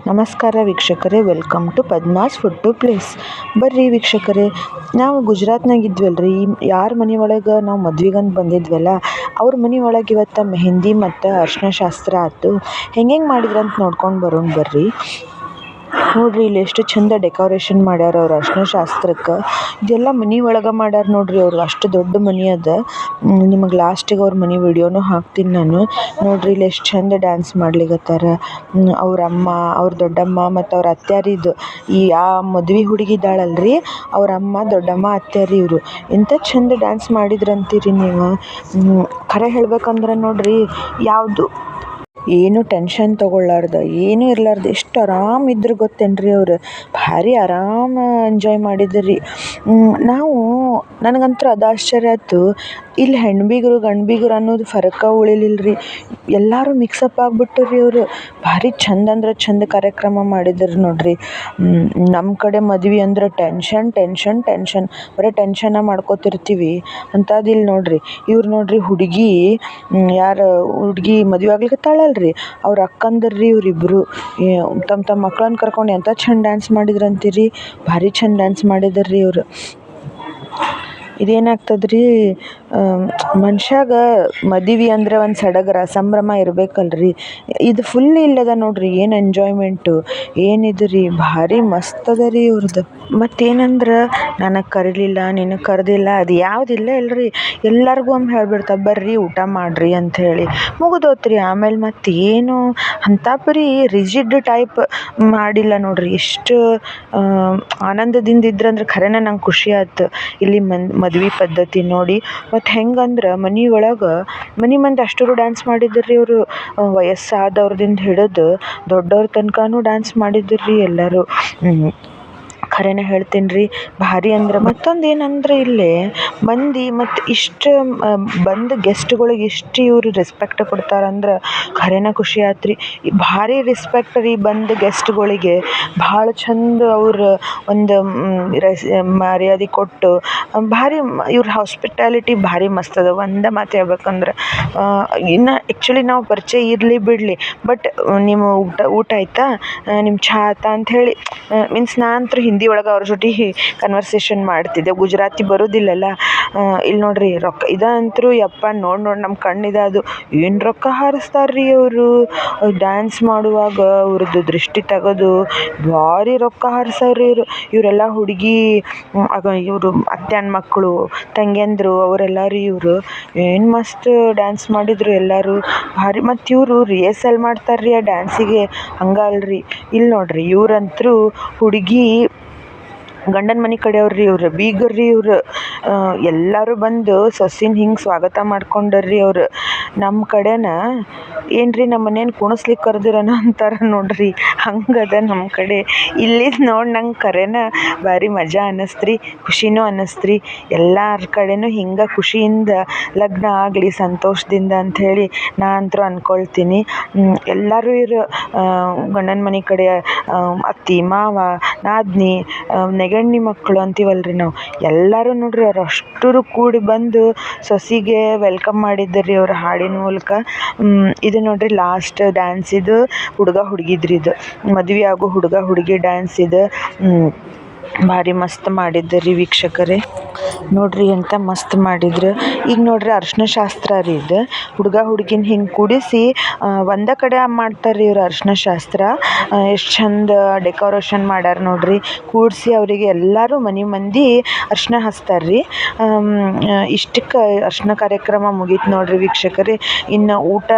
ನಮಸ್ಕಾರ ವೀಕ್ಷಕರೇ, welcome to Padma's food to place. ಬರ್ರಿ ವೀಕ್ಷಕರೇ, ನಾವು ಗುಜರಾತ್ನಾಗ ಇದ್ವಲ್ರಿ. ಯಾರ ಮನೆ ಒಳಗೆ ನಾವು ಮದ್ವೆಗಂತ ಬಂದಿದ್ವಲ್ಲ, ಅವ್ರ ಮನೆ ಒಳಗೆ ಇವತ್ತು ಮೆಹಂದಿ ಮತ್ತು ಅರಿಶಿನ ಶಾಸ್ತ್ರ ಆಯ್ತು. ಹೆಂಗೆ ಮಾಡಿದ್ರಂತ ನೋಡ್ಕೊಂಡು ಬರೋಣ ಬರ್ರಿ. ನೋಡ್ರಿ, ಇಲ್ಲಿ ಎಷ್ಟು ಚಂದ ಡೆಕೋರೇಷನ್ ಮಾಡ್ಯಾರ ಅವ್ರು ಅರಿಶಿನ ಶಾಸ್ತ್ರಕ್ಕೆ. ಇದೆಲ್ಲ ಮನೆ ಒಳಗೆ ಮಾಡ್ಯಾರ ನೋಡ್ರಿ. ಅವ್ರಿಗೆ ಅಷ್ಟು ದೊಡ್ಡ ಮನೆ ಅದ. ನಿಮಗೆ ಲಾಸ್ಟಿಗೆ ಅವ್ರ ಮನೆ ವಿಡಿಯೋನು ಹಾಕ್ತೀನಿ ನಾನು. ನೋಡ್ರಿ, ಇಲ್ಲಿ ಎಷ್ಟು ಚಂದ ಡ್ಯಾನ್ಸ್ ಮಾಡ್ಲಿಕತ್ತಾರ. ಅವ್ರ ಅಮ್ಮ, ಅವ್ರ ದೊಡ್ಡಮ್ಮ ಮತ್ತು ಅವ್ರ ಅತ್ಯಾರಿದು ಈ ಮದುವೆ ಹುಡುಗಿ ಇದ್ದಾಳಲ್ರಿ, ಅವ್ರ ಅಮ್ಮ, ದೊಡ್ಡಮ್ಮ, ಅತ್ಯಾರಿ ಇವರು ಎಂಥ ಚಂದ ಡ್ಯಾನ್ಸ್ ಮಾಡಿದ್ರಂತೀರಿ ನೀವು. ಖರೆ ಹೇಳ್ಬೇಕಂದ್ರೆ ನೋಡ್ರಿ, ಯಾವುದು ಏನು ಟೆನ್ಷನ್ ತೊಗೊಳ್ಳಾರ್ದು, ಏನೂ ಇರಲಾರ್ದು ಎಷ್ಟು ಆರಾಮಿದ್ರು ಗೊತ್ತೇನ್ರಿ. ಅವ್ರು ಭಾರಿ ಆರಾಮ ಎಂಜಾಯ್ ಮಾಡಿದ್ರಿ. ನನಗಂತೂ ಅದು ಆಶ್ಚರ್ಯ ಆಯ್ತು, ಇಲ್ಲಿ ಹೆಣ್ಬೀಗರು ಗಂಡ್ಬೀಗರು ಅನ್ನೋದು ಫರಕ ಉಳಿಲಿಲ್ಲರಿ. ಎಲ್ಲರೂ ಮಿಕ್ಸಪ್ ಆಗಿಬಿಟ್ಟರು ಅವರು. ಭಾರಿ ಚಂದ ಅಂದ್ರೆ ಚಂದ ಕಾರ್ಯಕ್ರಮ ಮಾಡಿದ್ರು ನೋಡ್ರಿ. ನಮ್ಮ ಕಡೆ ಮದ್ವೆ ಅಂದ್ರೆ ಟೆನ್ಷನ್ ಟೆನ್ಷನ್ ಟೆನ್ಷನ್, ಬರೀ ಟೆನ್ಷನ್ನ ಮಾಡ್ಕೋತಿರ್ತೀವಿ. ಅಂಥದ್ದು ಇಲ್ಲಿ ನೋಡ್ರಿ, ಇವ್ರು ನೋಡ್ರಿ ಹುಡುಗಿ, ಯಾರು ಹುಡುಗಿ ಮದುವೆ ಆಗ್ಲಿಕತ್ತಾಳಲ್ರಿ, ಅವ್ರ ಅಕ್ಕಂದಿರ್ರಿ ಇವರಿಬ್ಬರು. ತಮ್ಮ ಮಕ್ಕಳನ್ನ ಕರ್ಕೊಂಡು ಎಂಥ ಚಂದ ಡ್ಯಾನ್ಸ್ ಮಾಡಿದ್ರಂತೀರಿ. ಭಾರಿ ಚಂದ ಡ್ಯಾನ್ಸ್ ಮಾಡಿದ್ರಿ ಇವರು. ಇದೇನಾಗ್ತದ್ರಿ, ಮನುಷ್ಯಾಗ ಮದುವೆ ಅಂದರೆ ಒಂದು ಸಡಗರ ಸಂಭ್ರಮ ಇರಬೇಕಲ್ರಿ. ಇದು ಫುಲ್ ಇಲ್ಲದ ನೋಡ್ರಿ. ಏನು ಎಂಜಾಯ್ಮೆಂಟು, ಏನಿದು ರೀ, ಭಾರಿ ಮಸ್ತ್ ಅದ ರೀ ಇವ್ರದ್ದು. ಮತ್ತೇನಂದ್ರೆ ನನಗೆ ಕರೀಲಿಲ್ಲ, ನಿನಗೆ ಕರೆದಿಲ್ಲ, ಅದು ಯಾವುದಿಲ್ಲ ಇಲ್ಲರಿ. ಎಲ್ಲರಿಗೂ ಒಮ್ಮೆ ಹೇಳ್ಬಿಡ್ತಾರೆ ಬರ್ರಿ ಊಟ ಮಾಡಿರಿ ಅಂಥೇಳಿ, ಮುಗಿದೋತ್ರಿ. ಆಮೇಲೆ ಮತ್ತೇನು ಅಂಥ ಪರಿ ರಿಜಿಡ್ ಟೈಪ್ ಮಾಡಿಲ್ಲ ನೋಡ್ರಿ. ಎಷ್ಟು ಆನಂದದಿಂದ ಇದ್ರಂದ್ರೆ ಖರೇನ ನಂಗೆ ಖುಷಿ ಆಯ್ತು ಇಲ್ಲಿ ಮದ್ವೆ ಪದ್ಧತಿ ನೋಡಿ. ಮತ್ತು ಹೆಂಗಂದ್ರೆ ಮನೆ ಒಳಗೆ ಮನೆ ಮಂದಿ ಅಷ್ಟರು ಡ್ಯಾನ್ಸ್ ಮಾಡಿದ್ರಿ ಅವರು. ವಯಸ್ಸಾದವ್ರದಿಂದ ಹಿಡಿದು ದೊಡ್ಡವ್ರ ತನಕನೂ ಡ್ಯಾನ್ಸ್ ಮಾಡಿದ್ರಿ ಎಲ್ಲರೂ. ಖರೇನ ಹೇಳ್ತೀನಿ ರೀ, ಭಾರಿ ಅಂದ್ರೆ. ಮತ್ತೊಂದು ಏನಂದ್ರೆ ಇಲ್ಲಿ ಮಂದಿ ಮತ್ತು ಇಷ್ಟು ಬಂದ ಗೆಸ್ಟ್ಗಳಿಗೆ ಇಷ್ಟು ಇವರು ರೆಸ್ಪೆಕ್ಟ್ ಕೊಡ್ತಾರಂದ್ರೆ ಖರೇನ ಖುಷಿ ಆಯ್ತು ರೀ. ಭಾರಿ ರೆಸ್ಪೆಕ್ಟ್ ರೀ ಬಂದ ಗೆಸ್ಟ್ಗಳಿಗೆ. ಭಾಳ ಚಂದ ಅವ್ರು ಒಂದು ಮರ್ಯಾದೆ ಕೊಟ್ಟು ಭಾರಿ ಇವ್ರ ಹಾಸ್ಪಿಟಾಲಿಟಿ ಭಾರಿ ಮಸ್ತ್ ಅದ. ಒಂದೇ ಮಾತು ಹೇಳ್ಬೇಕಂದ್ರೆ, ಇನ್ನು ಆ್ಯಕ್ಚುಲಿ ನಾವು ಪರಿಚಯ ಇರಲಿ ಬಿಡಲಿ, ಬಟ್ ನಿಮ್ಮ ಊಟ ಆಯಿತಾ, ನಿಮ್ಮ ಚಹಾ ಆಯ್ತಾ ಅಂಥೇಳಿ ಮೀನ್ಸ್ ನಾನಂತೂ ಹಿಂದಿ ಒಳಗೆ ಅವ್ರ ಜೊತೆ ಕನ್ವರ್ಸೇಷನ್ ಮಾಡ್ತಿದ್ದೆ. ಗುಜರಾತಿ ಬರೋದಿಲ್ಲಲ್ಲ. ಇಲ್ಲಿ ನೋಡ್ರಿ ರೊಕ್ಕ ಇದಂತರೂ ಯಪ್ಪ ನೋಡಿ ನಮ್ಮ ಕಣ್ಣಿದೆ ಅದು. ಏನು ರೊಕ್ಕ ಹಾರಿಸ್ತಾರ್ರಿ ಅವರು ಡ್ಯಾನ್ಸ್ ಮಾಡುವಾಗ. ಅವ್ರದ್ದು ದೃಷ್ಟಿ ತೆಗೆದು ಭಾರಿ ರೊಕ್ಕ ಹಾರಿಸೋರು ಇವರು. ಇವರೆಲ್ಲ ಹುಡುಗಿ ಇವರು ಅತ್ತೆನ ಮಕ್ಕಳು, ತಂಗಿಯಂದರು ಅವರೆಲ್ಲರೂ ಇವರು. ಏನು ಮಸ್ತ್ ಡ್ಯಾನ್ಸ್ ಮಾಡಿದರು ಎಲ್ಲರೂ, ಭಾರಿ. ಮತ್ತು ಇವರು ರಿಹರ್ಸಲ್ ಮಾಡ್ತಾರ್ರಿ ಆ ಡ್ಯಾನ್ಸಿಗೆ, ಹಂಗಲ್ರಿ. ಇಲ್ಲಿ ನೋಡ್ರಿ, ಇವ್ರಂತರೂ ಹುಡುಗಿ ಗಂಡನ ಮನೆ ಕಡೆಯವ್ರಿ, ಇವ್ರು ಬೀಗರ್ರಿ ಇವ್ರು. ಎಲ್ಲರೂ ಬಂದು ಸೊಸಿನ ಹಿಂಗೆ ಸ್ವಾಗತ ಮಾಡ್ಕೊಂಡರ್ರಿ ಅವ್ರು. ನಮ್ಮ ಕಡೆನ ಏನ್ರಿ ನಮ್ಮ ಮನೇನ ಕುಣಿಸ್ಲಿಕ್ಕೆ ಕರೆದಿರನ ಅಂತಾರೆ ನೋಡ್ರಿ, ಹಂಗದ ನಮ್ಮ ಕಡೆ. ಇಲ್ಲಿ ನೋಡಿ ನಂಗೆ ಖರೇನ ಭಾರಿ ಮಜಾ ಅನ್ನಿಸ್ತ್ರಿ, ಖುಷಿನೂ ಅನ್ನಿಸ್ತ್ರಿ. ಎಲ್ಲರ ಕಡೆನೂ ಹಿಂಗೆ ಖುಷಿಯಿಂದ ಲಗ್ನ ಆಗಲಿ ಸಂತೋಷದಿಂದ ಅಂಥೇಳಿ ನಾ ಅಂತೂ ಅಂದ್ಕೊಳ್ತೀನಿ. ಎಲ್ಲರೂ ಇರು ಗಂಡನ ಮನೆ ಕಡೆ ಅತ್ತಿ ಮಾವ ನಾದ್ನಿ ನೆಗಣ್ಣಿ ಮಕ್ಕಳು ಅಂತೀವಲ್ರಿ ನಾವು, ಎಲ್ಲರೂ ನೋಡ್ರಿ ಅವ್ರು ಅಷ್ಟರು ಕೂಡಿ ಬಂದು ಸೊಸಿಗೆ ವೆಲ್ಕಮ್ ಮಾಡಿದ್ದರಿ ಅವ್ರ ಹಾಡಿನ ಮೂಲಕ. ಇದು ನೋಡ್ರಿ ಲಾಸ್ಟ್ ಡ್ಯಾನ್ಸ್. ಇದು ಹುಡುಗ ಹುಡುಗಿದ್ರಿ, ಇದು ಮದುವೆ ಆಗೋ ಹುಡುಗ ಹುಡುಗಿ ಡ್ಯಾನ್ಸ್. ಇದು ಭಾರಿ ಮಸ್ತ್ ಮಾಡಿದ್ದರಿ ವೀಕ್ಷಕರೇ. ನೋಡ್ರಿ ಎಂಥ ಮಸ್ತ್ ಮಾಡಿದ್ರು. ಈಗ ನೋಡ್ರಿ ಅರಿಶಿನ ಶಾಸ್ತ್ರ ರೀ ಇದು. ಹುಡುಗ ಹುಡುಗಿನ ಹಿಂಗೆ ಕೂಡಿಸಿ ಒಂದೇ ಕಡೆ ಮಾಡ್ತಾರೆ ಇವ್ರು ಅರಿಶಿನ ಶಾಸ್ತ್ರ. ಎಷ್ಟು ಚಂದ ಡೆಕೋರೇಷನ್ ಮಾಡ್ಯಾರ ನೋಡ್ರಿ. ಕೂಡಿಸಿ ಅವರಿಗೆ ಎಲ್ಲರೂ ಮನೆ ಮಂದಿ ಅರಿಶಿನ ಹಚ್ತಾರ್ರಿ. ಇಷ್ಟಕ್ಕೆ ಅರಿಶಿನ ಕಾರ್ಯಕ್ರಮ ಮುಗೀತು ನೋಡ್ರಿ ವೀಕ್ಷಕರೇ. ಇನ್ನು ಊಟ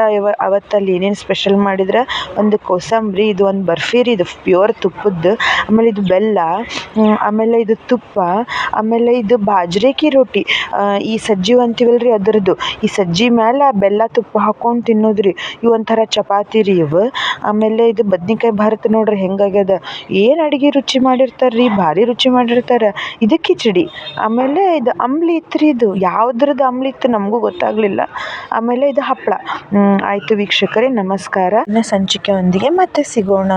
ಅವತ್ತಲ್ಲಿ ಏನೇನು ಸ್ಪೆಷಲ್ ಮಾಡಿದ್ರೆ, ಒಂದು ಕೋಸಂಬರಿ, ಇದು ಒಂದು ಬರ್ಫಿ ರೀ, ಇದು ಪ್ಯೂರ್ ತುಪ್ಪದ್ದು. ಆಮೇಲೆ ಇದು ಬೆಲ್ಲ, ಆಮೇಲೆ ಇದು ತುಪ್ಪ, ಆಮೇಲೆ ಇದು ಬಾಜ್ರೇಕಿ ರೊಟ್ಟಿ. ಈ ಸಜ್ಜಿ ಅಂತೀವಲ್ರಿ ಅದರದ್ದು. ಈ ಸಜ್ಜಿ ಮೇಲೆ ಬೆಲ್ಲ ತುಪ್ಪ ಹಾಕ್ಕೊಂಡು ತಿನ್ನೋದ್ರಿ. ಇವು ಒಂಥರ ಚಪಾತಿ ರೀ ಇವು. ಆಮೇಲೆ ಇದು ಬದ್ನಿಕಾಯಿ ಭಾರತ ನೋಡ್ರಿ ಹೆಂಗಾಗ್ಯದ. ಏನು ಅಡುಗೆ ರುಚಿ ಮಾಡಿರ್ತಾರ್ರಿ, ಭಾರಿ ರುಚಿ ಮಾಡಿರ್ತಾರೆ. ಇದು ಕಿಚಡಿ. ಆಮೇಲೆ ಇದು ಅಂಬ್ಲಿ ಇತ್ತು ರೀ. ಇದು ಯಾವುದ್ರದ್ದು ಅಂಬ್ಲಿ ಇತ್ತು ನಮಗೂ ಗೊತ್ತಾಗಲಿಲ್ಲ. ಆಮೇಲೆ ಇದು ಹಪ್ಪಳ. ಆಯಿತು ವೀಕ್ಷಕರೇ, ನಮಸ್ಕಾರ. ಸಂಚಿಕೆಯೊಂದಿಗೆ ಮತ್ತೆ ಸಿಗೋಣ.